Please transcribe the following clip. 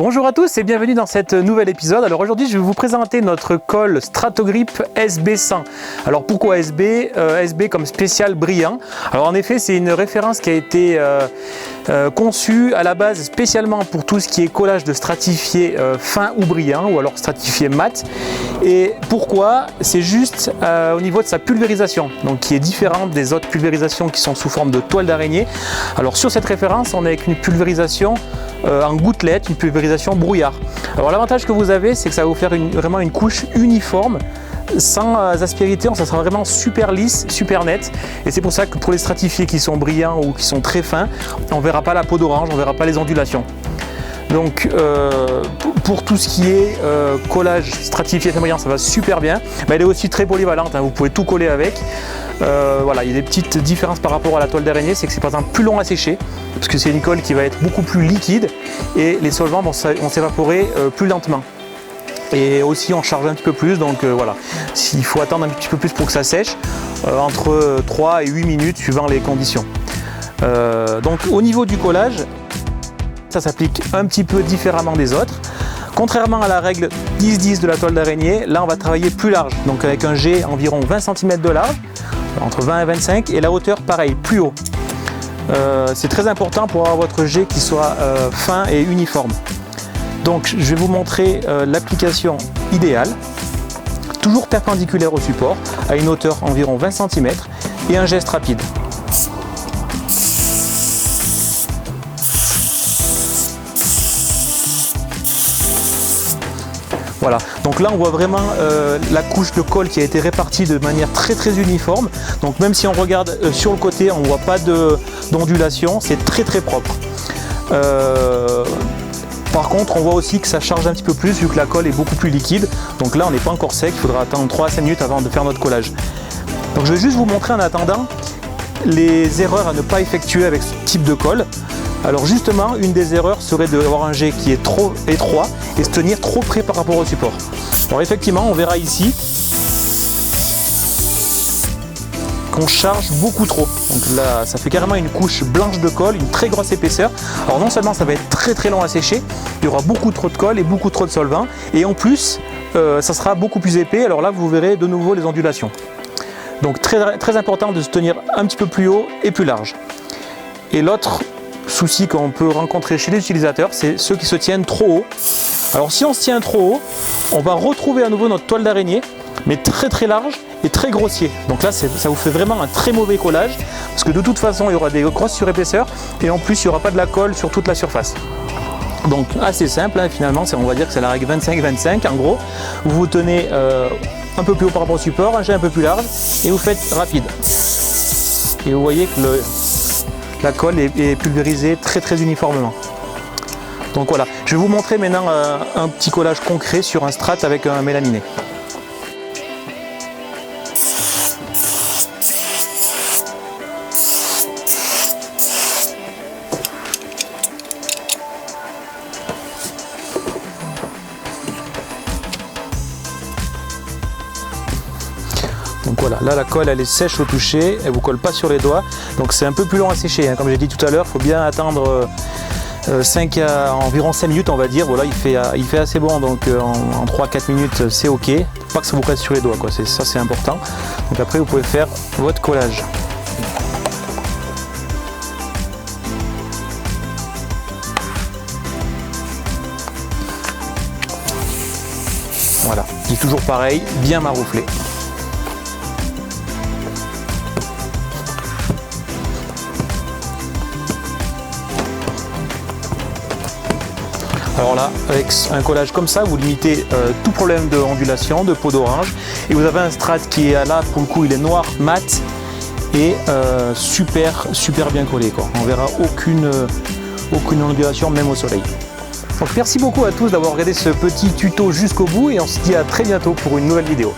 Bonjour à tous et bienvenue dans cet nouvel épisode. Alors aujourd'hui je vais vous présenter notre colle Strato-Grip SB100. Alors pourquoi SB SB comme spécial brillant. Alors en effet c'est une référence qui a été conçue à la base spécialement pour tout ce qui est collage de stratifié fin ou brillant ou alors stratifié mat. Et pourquoi? C'est juste au niveau de sa pulvérisation, donc qui est différente des autres pulvérisations qui sont sous forme de toile d'araignée. Alors sur cette référence on est avec une pulvérisation en gouttelette, une pulvérisation brouillard. Alors l'avantage que vous avez, c'est que ça va vous faire vraiment une couche uniforme, sans aspérité, ça sera vraiment super lisse, super net. Et c'est pour ça que pour les stratifiés qui sont brillants ou qui sont très fins, on ne verra pas la peau d'orange, on ne verra pas les ondulations. Donc pour tout ce qui est collage stratifié fin brillant, ça va super bien. Mais elle est aussi très polyvalente, hein, vous pouvez tout coller avec. Voilà, il y a des petites différences par rapport à la toile d'araignée, c'est que c'est par exemple plus long à sécher, parce que c'est une colle qui va être beaucoup plus liquide et les solvants vont s'évaporer plus lentement. Et aussi on charge un petit peu plus, donc voilà, il faut attendre un petit peu plus pour que ça sèche, entre 3 et 8 minutes suivant les conditions. Donc au niveau du collage, ça s'applique un petit peu différemment des autres. Contrairement à la règle 10-10 de la toile d'araignée, là on va travailler plus large, donc avec un jet environ 20 cm de large, entre 20 et 25, et la hauteur pareil, plus haut. C'est très important pour avoir votre jet qui soit fin et uniforme. Donc je vais vous montrer l'application idéale, toujours perpendiculaire au support, à une hauteur environ 20 cm et un geste rapide. Voilà, donc là on voit vraiment la couche de colle qui a été répartie de manière très uniforme. Donc même si on regarde sur le côté, on ne voit pas d'ondulation, c'est très propre. Par contre, on voit aussi que ça charge un petit peu plus vu que la colle est beaucoup plus liquide. Donc là on n'est pas encore sec, il faudra attendre 3 à 5 minutes avant de faire notre collage. Donc je vais juste vous montrer en attendant les erreurs à ne pas effectuer avec ce type de colle. Alors justement, une des erreurs serait d'avoir un jet qui est trop étroit et se tenir trop près par rapport au support. Alors effectivement, on verra ici qu'on charge beaucoup trop. Donc là, ça fait carrément une couche blanche de colle, une très grosse épaisseur. Alors non seulement ça va être très long à sécher, il y aura beaucoup trop de colle et beaucoup trop de solvant. Et en plus, ça sera beaucoup plus épais. Alors là, vous verrez de nouveau les ondulations. Donc très important de se tenir un petit peu plus haut et plus large. Et l'autre souci qu'on peut rencontrer chez les utilisateurs, c'est ceux qui se tiennent trop haut. Alors si on se tient trop haut, on va retrouver à nouveau notre toile d'araignée, mais très large et très grossier. Donc là, ça vous fait vraiment un très mauvais collage, parce que de toute façon, il y aura des grosses surépaisseurs, et en plus, il n'y aura pas de la colle sur toute la surface. Donc assez simple, hein, finalement, on va dire que c'est la règle 25-25, en gros. Vous vous tenez un peu plus haut par rapport au support, un jet un peu plus large, et vous faites rapide. Et vous voyez que la colle est pulvérisée très uniformément. Donc voilà, je vais vous montrer maintenant un petit collage concret sur un strat avec un mélaminé. Donc voilà, là la colle elle est sèche au toucher, elle vous colle pas sur les doigts, donc c'est un peu plus long à sécher, hein. Comme j'ai dit tout à l'heure, il faut bien attendre environ 5 minutes on va dire. Voilà, il fait assez bon, donc en 3-4 minutes c'est ok, pas que ça vous reste sur les doigts, quoi. Ça c'est important. Donc après vous pouvez faire votre collage. Voilà, il est toujours pareil, bien marouflé. Alors là, avec un collage comme ça, vous limitez tout problème de ondulation, de peau d'orange. Et vous avez un strat qui est là, pour le coup, il est noir, mat et super bien collé, quoi. On verra aucune ondulation, même au soleil. Donc merci beaucoup à tous d'avoir regardé ce petit tuto jusqu'au bout et on se dit à très bientôt pour une nouvelle vidéo.